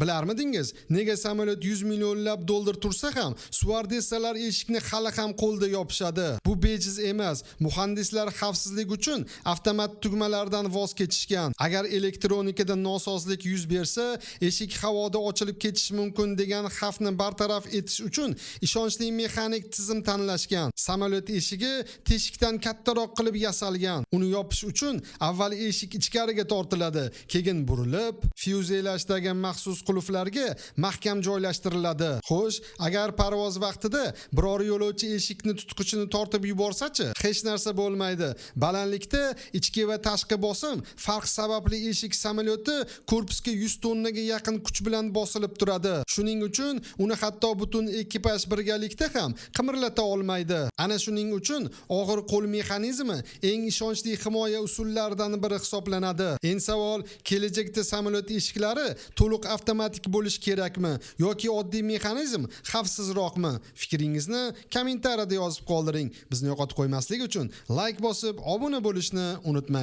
Bilarmidingiz, nega samolyot 100 millionlab dollar tursa ham, stewardessalar eshikni hali ham qo'lda yopishadi? Bu bejiz emas. Muhandislar xavfsizlik uchun avtomat tugmalardan voz kechishgan. Agar elektronikada nosozlik yuz bersa, eshik havoda ochilib ketishi mumkin degan xavfni bartaraf etish uchun ishonchli mexanik tizim tanlashgan. Samolyot eshigi teshikdan kattaroq qilib yasalgan. Uni yopish uchun avval eshik ichkariga tortiladi, keyin burilib, fyuzelashdagi maxsus qulflarga mahkam joylashtiriladi. Xo'sh, agar parvoz vaqtida biror yo'lovchi eshikni tutqichini tortib yuborsa-chi, hech narsa bo'lmaydi. Balandlikda ichki va tashqi bosim farq sababli eshik samolyoti korpusga 100 tonnaga yaqin kuch bilan bosilib turadi. Shuning uchun uni hatto butun ekipaj birgalikda ham qimirlata olmaydi. Ana shuning uchun og'ir qo'l mexanizmi eng ishonchli himoya usullaridan biri hisoblanadi. Endi savol, kelajakda samolyot eshiklari to'liq avtomatik bo'lish kerakmi yoki oddiy mexanizm xavfsizroqmi? Fikringizni kommentariyada yozib qoldiring. Bizni yo'qotib qo'ymaslik uchun like bosib, obuna bo'lishni unutmang.